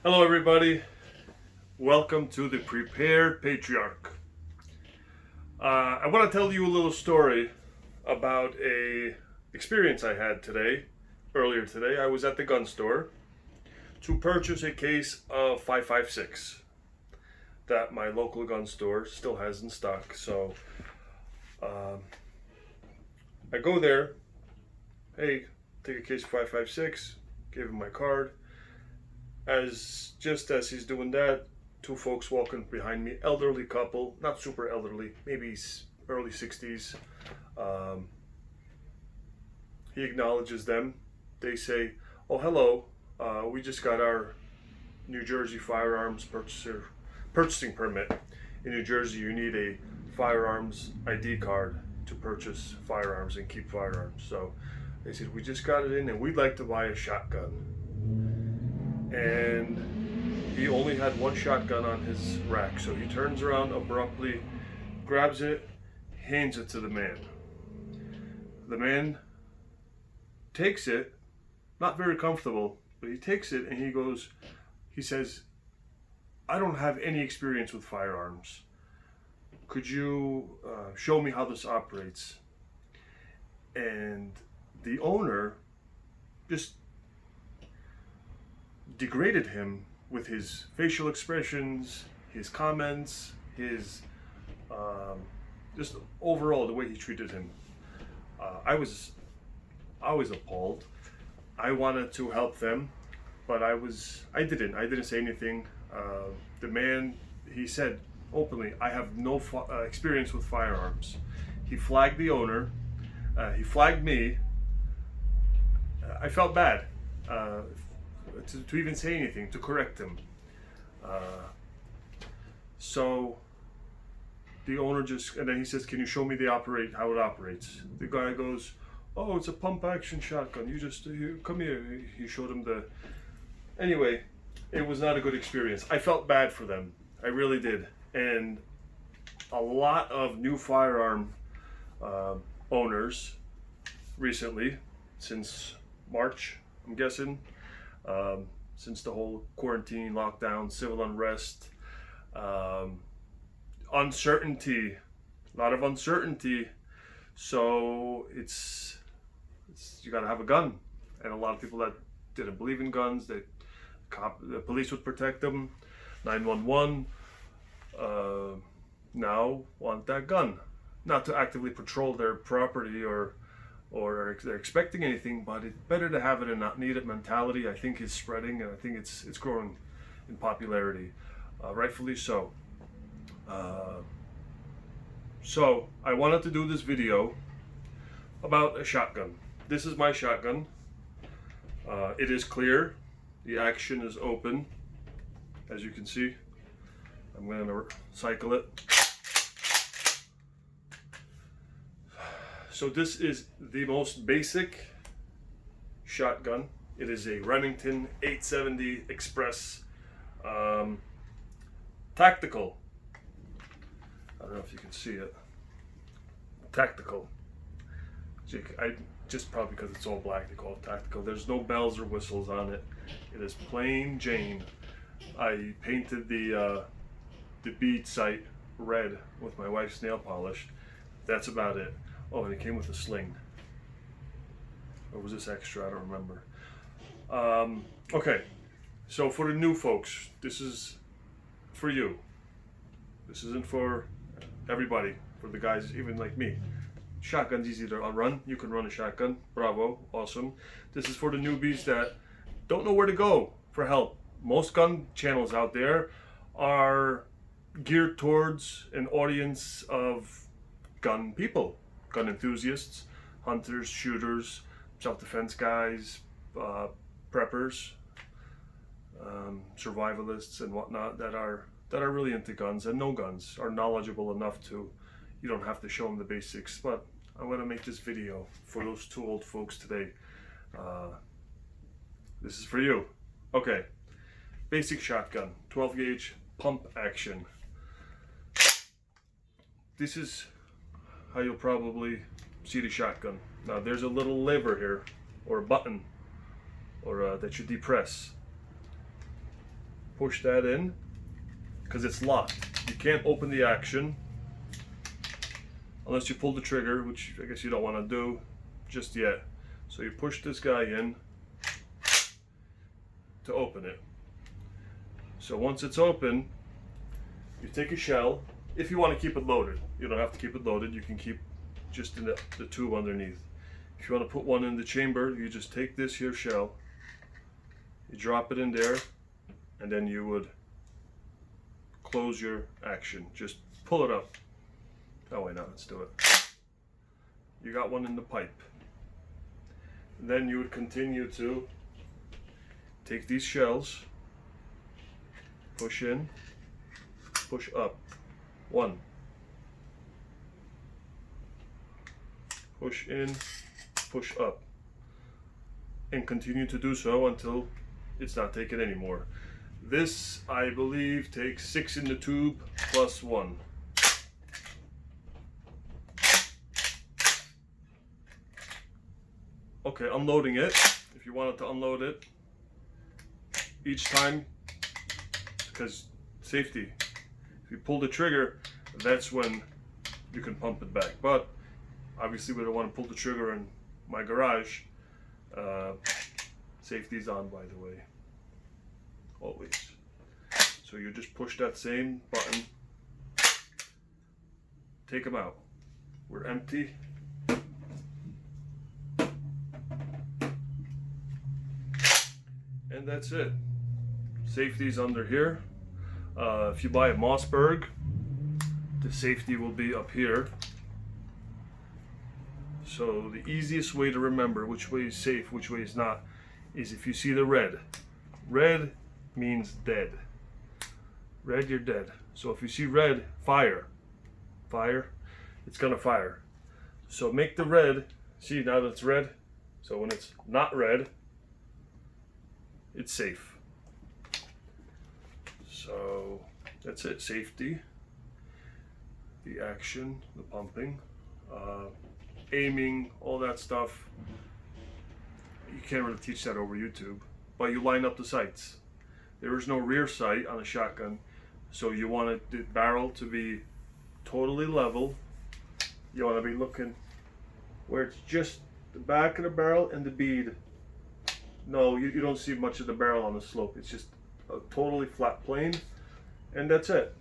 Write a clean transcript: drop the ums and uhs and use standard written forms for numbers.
Hello, everybody. Welcome to the Prepared Patriarch. I want to tell you a little story about a experience I had earlier today. I was at the gun store to purchase a case of 5.56 that my local gun store still has in stock. So I go there. Hey, take a case of 5.56. Gave him my card. Just as he's doing that, two folks walking behind me, elderly couple, not super elderly, maybe early 60s. He acknowledges them. They say, "Oh, hello. We just got our New Jersey firearms purchasing permit. In New Jersey, you need a firearms ID card to purchase firearms and keep firearms." So they said, "We just got it in, and we'd like to buy a shotgun." And he only had one shotgun on his rack, so he turns around abruptly, grabs it, hands it to the man. The man takes it, not very comfortable, but he takes it and he says, "I don't have any experience with firearms. Could you show me how this operates?" And the owner just degraded him with his facial expressions, his comments, his just overall the way he treated him. I was appalled. I wanted to help them, but I didn't say anything. The man, he said openly, "I have no experience with firearms." He flagged the owner. He flagged me. I felt bad. To even say anything, to correct him. So the owner and then he says, "Can you show me how it operates?" The guy goes, "Oh, it's a pump action shotgun. Come here." He showed him anyway, it was not a good experience. I felt bad for them. I really did. And a lot of new firearm owners recently, since March, I'm guessing, since the whole quarantine, lockdown, civil unrest, uncertainty, a lot of uncertainty. So it's you got to have a gun, and a lot of people that didn't believe in guns, the police would protect them. 911 now want that gun, not to actively patrol their property or they're expecting anything, but it's better to have it and not need it mentality. I think is spreading, and I think it's growing in popularity, rightfully so. So I wanted to do this video about a shotgun. This is my shotgun. It is clear. The action is open, as you can see. I'm going to cycle it. So this is the most basic shotgun. It is a Remington 870 Express tactical. I don't know if you can see it. Tactical. Just probably because it's all black, they call it tactical. There's no bells or whistles on it. It is plain Jane. I painted the bead sight red with my wife's nail polish. That's about it. Oh, and it came with a sling. Or was this extra? I don't remember. Okay, so for the new folks, this is for you. This isn't for everybody, for the guys even like me. Shotgun's easy to run. You can run a shotgun. Bravo, awesome. This is for the newbies that don't know where to go for help. Most gun channels out there are geared towards an audience of gun people. Gun enthusiasts, hunters, shooters, self-defense guys, preppers, survivalists, and whatnot that are really into guns and know guns, are knowledgeable enough to. You don't have to show them the basics, but I'm going to make this video for those two old folks today. This is for you. Okay, basic shotgun, 12 gauge pump action. This is how you'll probably see the shotgun. Now there's a little lever here, or a button, or that you depress. push that in because it's locked. You can't open the action unless you pull the trigger, which I guess you don't want to do just yet. So you push this guy in to open it. So once it's open, you take a shell. If you want to keep it loaded, you don't have to keep it loaded. You can keep just in the tube underneath. If you want to put one in the chamber, you just take this here shell, you drop it in there, and then you would close your action. Just pull it up. Oh wait, no, let's do it. You got one in the pipe. And then you would continue to take these shells, push in, push up. One. Push in, push up. And continue to do so until it's not taken anymore. This, I believe, takes 6 in the tube plus 1. Okay, unloading it. If you wanted to unload it each time, because safety. If you pull the trigger, that's when you can pump it back. But obviously we don't want to pull the trigger in my garage. Safety's on, by the way. Always. So you just push that same button. Take them out. We're empty. And that's it. Safety's under here. If you buy a Mossberg, the safety will be up here. So the easiest way to remember which way is safe, which way is not, is if you see the red. Red means dead. Red, you're dead. So if you see red, fire. Fire, it's gonna fire. So make the red, see now that it's red, so when it's not red, it's safe. So that's it, safety, the action, the pumping, aiming, all that stuff. You can't really teach that over YouTube, but you line up the sights. There is no rear sight on a shotgun, so you want the barrel to be totally level. You want to be looking where it's just the back of the barrel and the bead. No, you don't see much of the barrel on the slope. It's just a totally flat plane, and that's it.